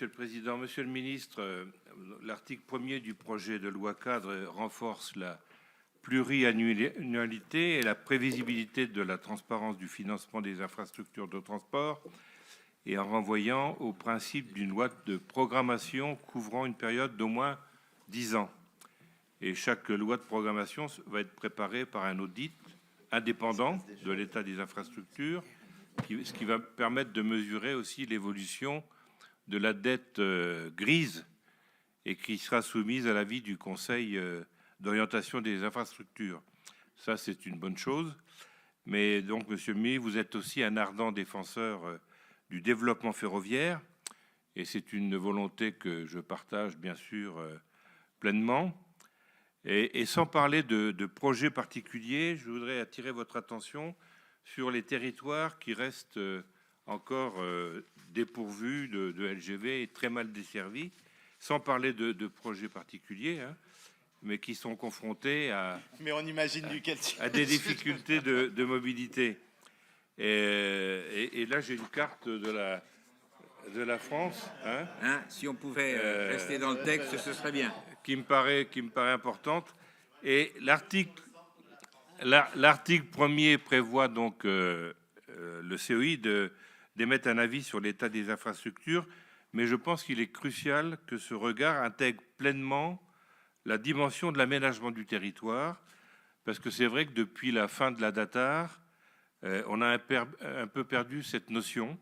Monsieur le Président. Monsieur le Ministre, l'article 1er du projet de loi cadre renforce la pluriannualité et la prévisibilité de la transparence du financement des infrastructures de transport et en renvoyant au principe d'une loi de programmation couvrant une période d'au moins 10 ans. Et chaque loi de programmation va être préparée par un audit indépendant de l'état des infrastructures, ce qui va permettre de mesurer aussi l'évolution de la dette grise et qui sera soumise à l'avis du Conseil d'orientation des infrastructures. Ça, c'est une bonne chose. Mais donc, Monsieur le ministre, vous êtes aussi un ardent défenseur du développement ferroviaire, et c'est une volonté que je partage bien sûr pleinement. Et sans parler de projets particuliers, je voudrais attirer votre attention sur les territoires qui restent encore dépourvus de LGV et très mal desservis, sans parler de projets particuliers, hein, mais qui sont confrontés mais on imagine à des difficultés de mobilité. Et là, j'ai une carte de la France. Hein, si on pouvait rester dans le texte, ce serait bien. Qui me paraît importante. Et l'article 1er prévoit donc le COI d'émettre un avis sur l'état des infrastructures, mais je pense qu'il est crucial que ce regard intègre pleinement la dimension de l'aménagement du territoire, parce que c'est vrai que depuis la fin de la DATAR, on a un peu perdu cette notion,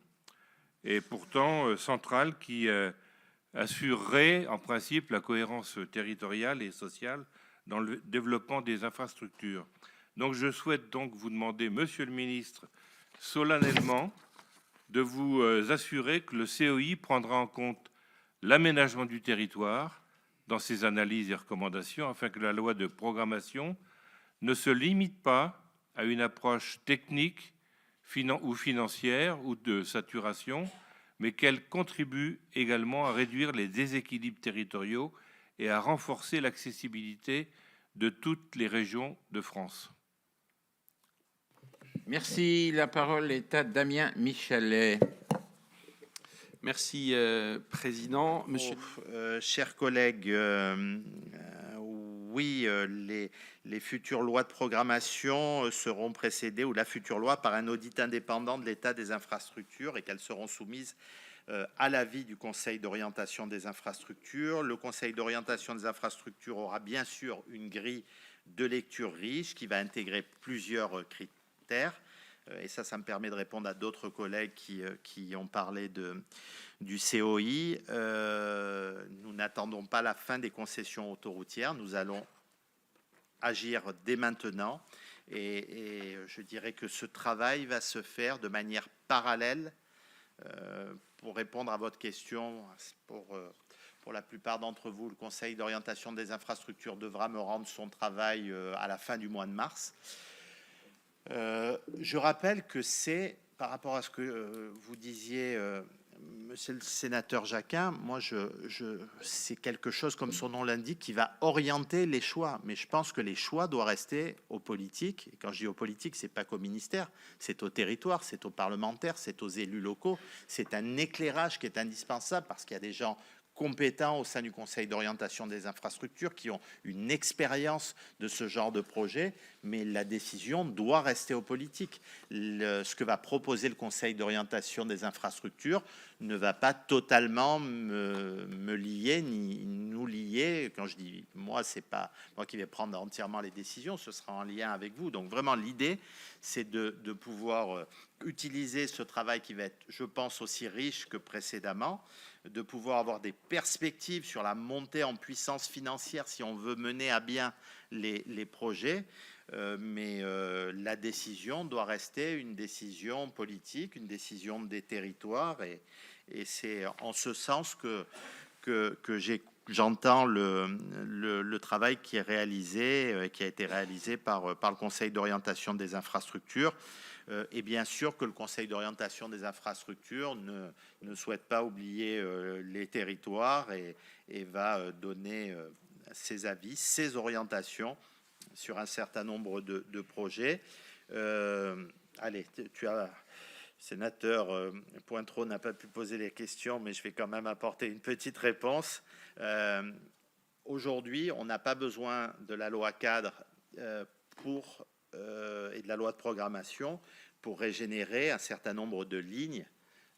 et pourtant centrale, qui assurerait en principe la cohérence territoriale et sociale dans le développement des infrastructures. Donc je souhaite donc vous demander, Monsieur le Ministre, solennellement, de vous assurer que le COI prendra en compte l'aménagement du territoire dans ses analyses et recommandations, afin que la loi de programmation ne se limite pas à une approche technique ou financière ou de saturation, mais qu'elle contribue également à réduire les déséquilibres territoriaux et à renforcer l'accessibilité de toutes les régions de France. Merci. La parole est à Damien Michelet. Merci, Président. Monsieur... chers collègues, oui, les futures lois de programmation seront précédées, ou la future loi, par un audit indépendant de l'état des infrastructures, et qu'elles seront soumises à l'avis du Conseil d'orientation des infrastructures. Le Conseil d'orientation des infrastructures aura bien sûr une grille de lecture riche qui va intégrer plusieurs critères. Et ça me permet de répondre à d'autres collègues qui ont parlé du COI. Nous n'attendons pas la fin des concessions autoroutières. Nous allons agir dès maintenant. Et je dirais que ce travail va se faire de manière parallèle. Pour répondre à votre question, pour la plupart d'entre vous, le Conseil d'orientation des infrastructures devra me rendre son travail à la fin du mois de mars. Je rappelle que c'est, par rapport à ce que vous disiez, monsieur le sénateur Jacquin, moi, c'est quelque chose, comme son nom l'indique, qui va orienter les choix. Mais je pense que les choix doivent rester aux politiques. Et quand je dis aux politiques, c'est pas qu'au ministère, c'est au territoire, c'est aux parlementaires, c'est aux élus locaux. C'est un éclairage qui est indispensable parce qu'il y a des gens compétents au sein du Conseil d'orientation des infrastructures qui ont une expérience de ce genre de projet, mais la décision doit rester aux politiques. Ce que va proposer le Conseil d'orientation des infrastructures ne va pas totalement me lier, ni nous lier. Quand je dis moi, c'est pas moi qui vais prendre entièrement les décisions, ce sera en lien avec vous. Donc vraiment, l'idée, c'est de pouvoir utiliser ce travail qui va être, je pense, aussi riche que précédemment, de pouvoir avoir des perspectives sur la montée en puissance financière si on veut mener à bien les projets. Mais la décision doit rester une décision politique, une décision des territoires. Et c'est en ce sens que j'entends le travail qui est réalisé, qui a été réalisé par le Conseil d'orientation des infrastructures. Et bien sûr que le Conseil d'orientation des infrastructures ne souhaite pas oublier les territoires et va donner ses avis, ses orientations sur un certain nombre de projets. Allez, Sénateur Pointreau n'a pas pu poser les questions, mais je vais quand même apporter une petite réponse. Aujourd'hui, on n'a pas besoin de la loi cadre et de la loi de programmation pour régénérer un certain nombre de lignes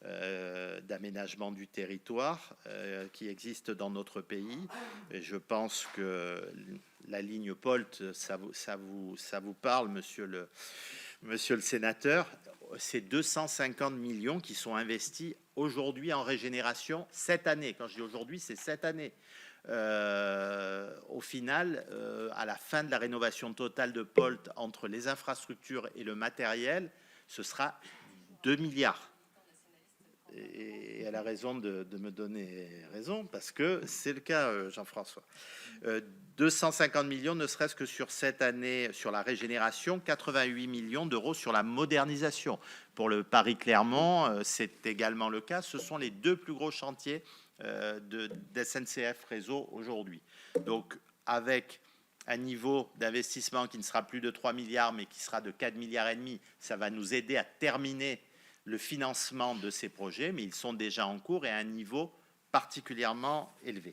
d'aménagement du territoire qui existent dans notre pays. Et je pense que la ligne POLT, ça vous parle, monsieur le sénateur. C'est 250 millions qui sont investis aujourd'hui en régénération cette année. Quand je dis aujourd'hui, c'est cette année. Au final, à la fin de la rénovation totale de POLT, entre les infrastructures et le matériel, ce sera 2 milliards. Et elle a raison de me donner raison, parce que c'est le cas, Jean-François. 250 millions, ne serait-ce que sur cette année, sur la régénération, 88 millions d'euros sur la modernisation. Pour le Paris-Clermont, c'est également le cas. Ce sont les deux plus gros chantiers d'SNCF Réseau aujourd'hui. Donc, avec un niveau d'investissement qui ne sera plus de 3 milliards, mais qui sera de 4 milliards et demi, ça va nous aider à terminer le financement de ces projets, mais ils sont déjà en cours et à un niveau particulièrement élevé.